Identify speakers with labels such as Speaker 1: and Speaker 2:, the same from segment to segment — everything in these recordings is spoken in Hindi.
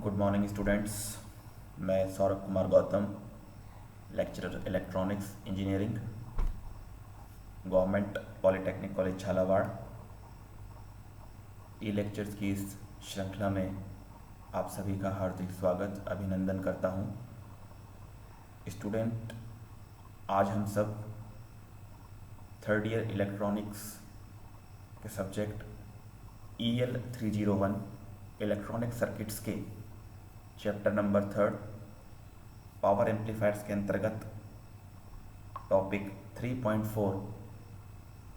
Speaker 1: Good morning students. मैं Saurabh Kumar Gautam, lecturer electronics engineering, government polytechnic college Jhalawar. E lectures की इस श्रृंखला में आप सभी का हार्दिक स्वागत अभिनंदन करता हूं। स्टूडेंट, आज हम सब थर्ड ईयर इलेक्ट्रॉनिक्स के सब्जेक्ट EL 301 इलेक्ट्रॉनिक सर्किट्स के चैप्टर नंबर 3 पावर एम्पलीफायर्स के अंतर्गत topic 3.4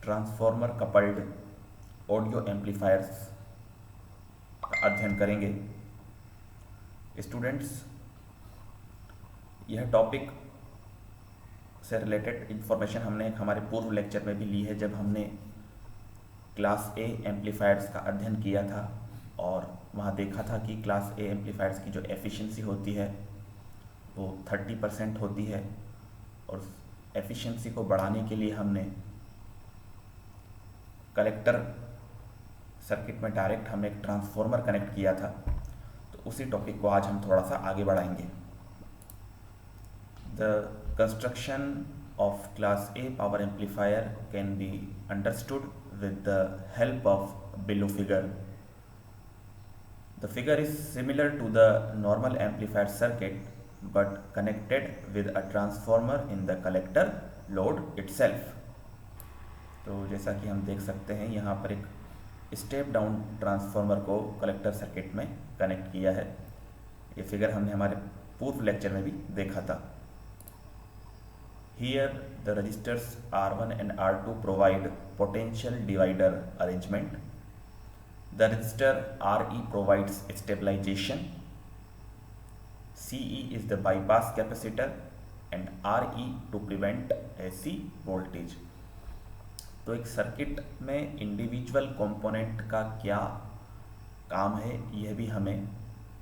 Speaker 1: transformer coupled audio amplifiers का अध्ययन करेंगे। स्टूडेंट्स, यह टॉपिक से रिलेटेड इन्फॉर्मेशन हमने हमारे पूर्व लेक्चर में भी ली है, जब हमने क्लास ए एम्पलीफायर्स का अध्ययन किया था और वहाँ देखा था कि क्लास ए एम्पलीफायर्स की जो एफिशिएंसी होती है वो 30% होती है, और एफिशिएंसी को बढ़ाने के लिए हमने कलेक्टर सर्किट में डायरेक्ट हमने एक ट्रांसफॉर्मर कनेक्ट किया था। तो उसी टॉपिक को आज हम थोड़ा सा आगे बढ़ाएंगे। The construction of class A power amplifier can be understood with the help of below figure. The figure is similar to the normal amplifier circuit but connected with a transformer in the collector load itself. तो जैसा कि हम देख सकते हैं, यहाँ पर एक स्टेप डाउन ट्रांसफॉर्मर को कलेक्टर सर्किट में कनेक्ट किया है। ये फिगर हमने हमारे पूर्व लेक्चर में भी देखा था। Here the resistors R1 and R2 provide potential divider arrangement. The resistor RE provides stabilization. CE is the bypass capacitor and RE to prevent AC voltage. तो एक सर्किट में इंडिविजुअल कंपोनेंट का क्या काम है, यह भी हमें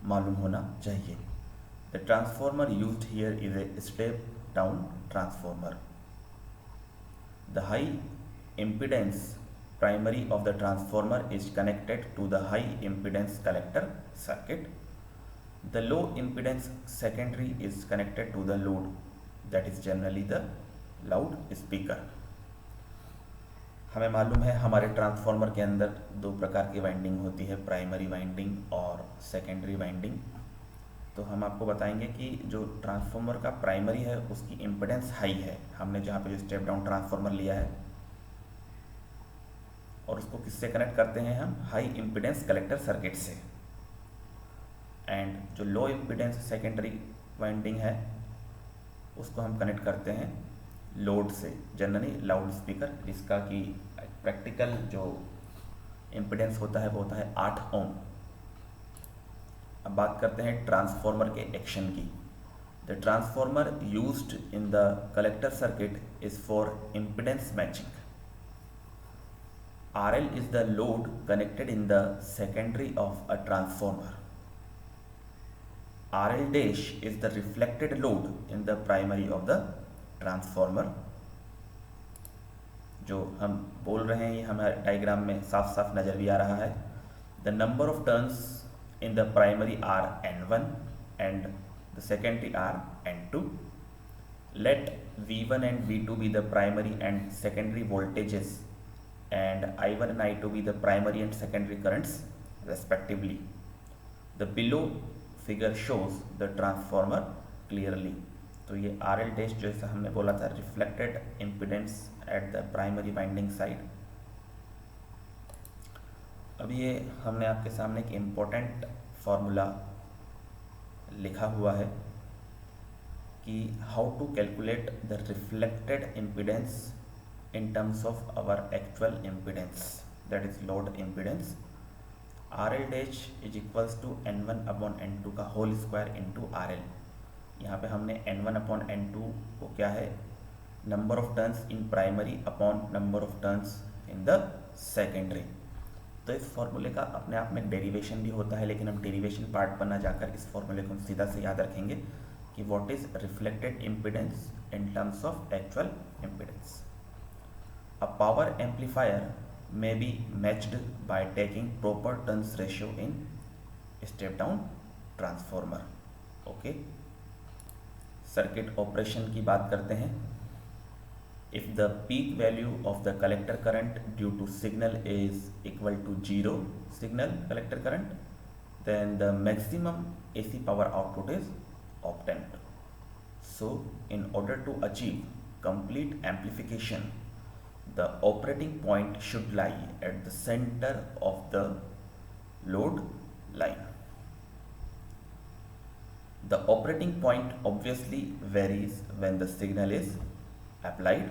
Speaker 1: मालूम होना चाहिए। The transformer used here is a step down transformer. The high impedance primary of the transformer is connected to the high impedance collector circuit. The low impedance secondary is connected to the load, that is generally the loudspeaker. हमें मालूम है हमारे ट्रांसफॉर्मर के अंदर दो प्रकार की वाइंडिंग होती है, प्राइमरी वाइंडिंग और सेकेंडरी वाइंडिंग। तो हम आपको बताएंगे कि जो ट्रांसफॉर्मर का प्राइमरी है उसकी इम्पिडेंस हाई है। हमने जहाँ पे जो स्टेप डाउन ट्रांसफॉर्मर लिया है और उसको किससे कनेक्ट करते हैं हम, हाई इम्पिडेंस कलेक्टर सर्किट से। एंड जो लो इम्पिडेंस सेकेंडरी वाइंडिंग है उसको हम कनेक्ट करते हैं लोड से, जनरली लाउड स्पीकर, जिसका कि प्रैक्टिकल जो इम्पिडेंस होता है वो होता है 8 ओम। अब बात करते हैं ट्रांसफॉर्मर के एक्शन की। The transformer used in the collector circuit is for impedance matching. RL is the load connected in the secondary of a transformer. RL dash is the reflected load in the primary of the transformer. जो हम बोल रहे हैं ये हमारे डायग्राम में साफ साफ नज़र भी आ रहा है। The number of turns in the primary are N1 and the secondary are N2. Let V1 and V2 be the primary and secondary voltages and I1 and I2 be the primary and secondary currents respectively. The below figure shows the transformer clearly. तो ये RL dash जैसा हमने बोला था, reflected impedance at the primary winding side। अब ये हमने आपके सामने एक इम्पोर्टेंट फार्मूला लिखा हुआ है कि how to calculate the reflected impedance in terms of our actual impedance, that is load impedance. RL dash is equals to N1 upon N2 का होल स्क्वायर इंटू RL। यहाँ पे हमने N1 अपॉन N2 को क्या है, number of turns in primary upon number of turns in the secondary. तो इस फॉर्मूले का अपने आप में डेरिवेशन भी होता है, लेकिन हम डेरिवेशन पार्ट पर ना जाकर इस फॉर्मूले को सीधा से याद रखेंगे कि what is reflected impedance in terms of actual impedance. A power amplifier may be matched by taking proper turns ratio in step down transformer. Okay, circuit operation की बात करते हैं। If the peak value of the collector current due to signal is equal to 0 signal collector current, then the maximum AC power output is obtained. So in order to achieve complete amplification, the operating point should lie at the center of the load line. The operating point obviously varies when the signal is applied.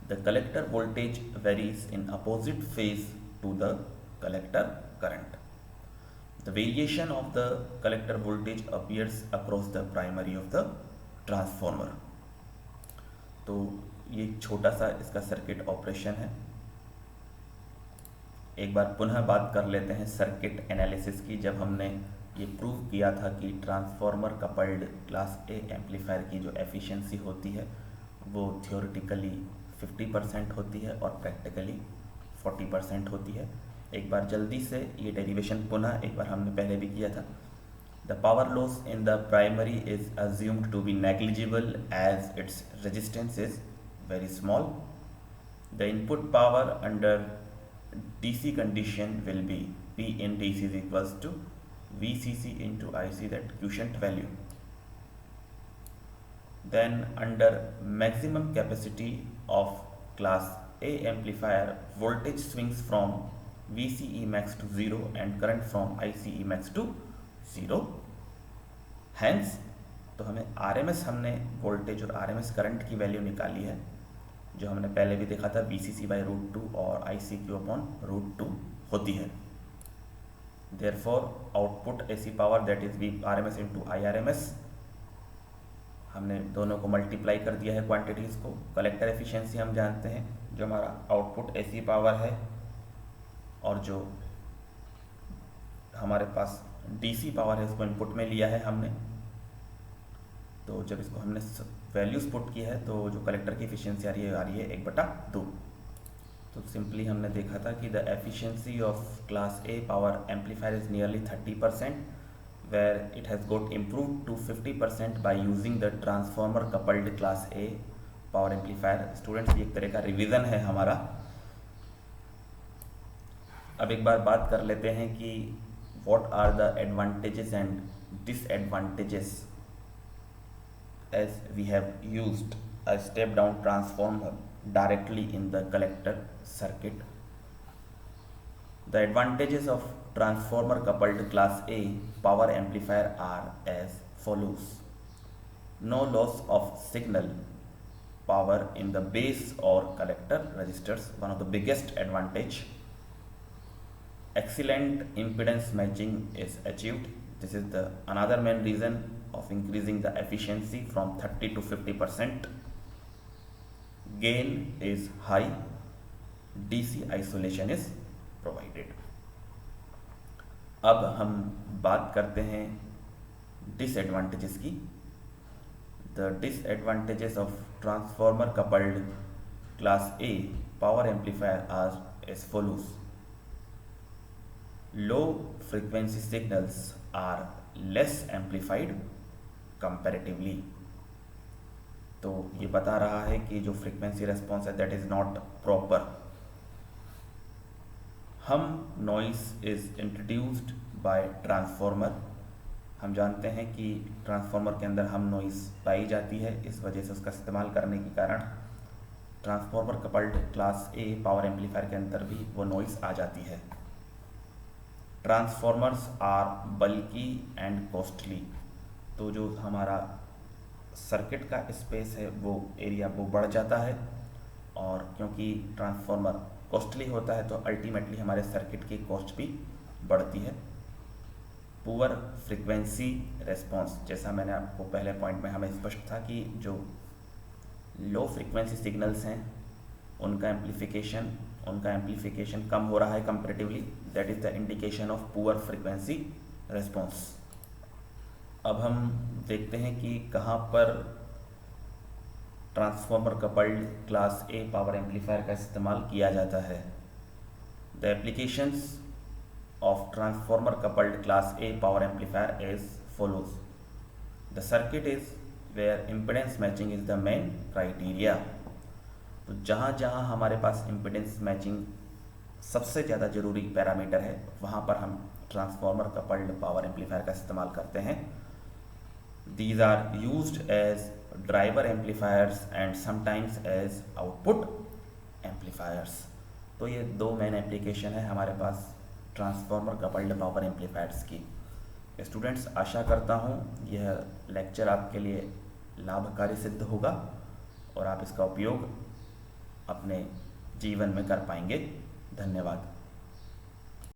Speaker 1: The collector voltage varies in opposite phase to the collector current. The variation of the collector voltage appears across the primary of the transformer. तो ये छोटा सा इसका सर्किट ऑपरेशन है। एक बार पुनः बात कर लेते हैं सर्किट एनालिसिस की। जब हमने ये प्रूव किया था कि transformer coupled class A amplifier की जो एफिशिएंसी होती है वो थियोरेटिकली 50% होती है और प्रैक्टिकली 40% होती है। एक बार जल्दी से ये डेरिवेशन पुनः एक बार हमने पहले भी किया था। The power loss in the primary is assumed to be negligible as its resistance is very small. The input power under DC condition will be P in DC is equals to VCC into IC, that quotient value. Then under maximum capacity of class A amplifier, voltage swings from VCE max to 0 and current from ICE max to 0. Hence तो हमें RMS हमने वोल्टेज और RMS करंट की वैल्यू निकाली है, जो हमने पहले भी देखा था VCC/√2 और ICQ/√2 होती है। Therefore output AC power that is RMS into IRMS, हमने दोनों को मल्टीप्लाई कर दिया है क्वांटिटीज़ को। कलेक्टर एफिशिएंसी हम जानते हैं, जो हमारा आउटपुट AC पावर है और जो हमारे पास DC पावर है उसको इनपुट में लिया है हमने। तो जब इसको हमने वैल्यूज पुट की है तो जो कलेक्टर की एफिशिएंसी आ रही है 1/2। तो सिंपली हमने देखा था कि the efficiency of class A power amplifier is nearly 30%, where it has got improved to 50% by using the transformer coupled class A power amplifier. Students ये एक तरह का रिवीजन है हमारा। अब एक बार बात कर लेते हैं कि what are the advantages and disadvantages as we have used a step down transformer directly in the collector circuit. The advantages of transformer coupled class A power amplifier are as follows. No loss of signal power in the base or collector resistors, one of the biggest advantage. Excellent impedance matching is achieved. This is the another main reason of increasing the efficiency from 30 to 50%. Gain is high. DC isolation is provided. अब हम बात करते हैं डिसएडवांटेजेस की। The disadvantages of transformer coupled class A power amplifier are as follows. Low frequency signals are less amplified comparatively. तो ये बता रहा है कि जो फ्रीक्वेंसी रेस्पॉन्स है दैट इज नॉट प्रॉपर। हम noise is introduced by transformer. हम जानते हैं कि ट्रांसफॉर्मर के अंदर हम नॉइस पाई जाती है, इस वजह से उसका इस्तेमाल करने के कारण transformer coupled class A power amplifier के अंदर भी वो नॉइस आ जाती है। Transformers are bulky and costly. तो जो हमारा सर्किट का स्पेस है वो एरिया वो बढ़ जाता है, और क्योंकि ट्रांसफॉर्मर कॉस्टली होता है तो अल्टीमेटली हमारे सर्किट की कॉस्ट भी बढ़ती है। पुअर फ्रीक्वेंसी रेस्पॉन्स, जैसा मैंने आपको पहले पॉइंट में हमें स्पष्ट था कि जो लो फ्रीक्वेंसी सिग्नल्स हैं उनका एम्प्लीफिकेशन कम हो रहा है comparatively, that is the indication of poor frequency response. अब हम देखते हैं कि कहाँ पर transformer coupled class A power amplifier का इस्तेमाल किया जाता है। The applications of transformer coupled class A power amplifier as follows. The circuit is where impedance matching is the main criteria. तो जहाँ जहाँ हमारे पास impedance matching सबसे ज़्यादा ज़रूरी पैरामीटर है वहाँ पर हम ट्रांसफॉर्मर कपल्ड पावर एम्पलीफायर का इस्तेमाल करते हैं. These are used as driver amplifiers and sometimes as output amplifiers. तो ये दो मेन एप्लीकेशन है हमारे पास ट्रांसफॉर्मर कपल्ड पावर एम्पलीफायर्स की. स्टूडेंट्स, आशा करता हूँ यह लेक्चर आपके लिए लाभकारी सिद्ध होगा और आप इसका उपयोग अपने जीवन में कर पाएंगे. धन्यवाद.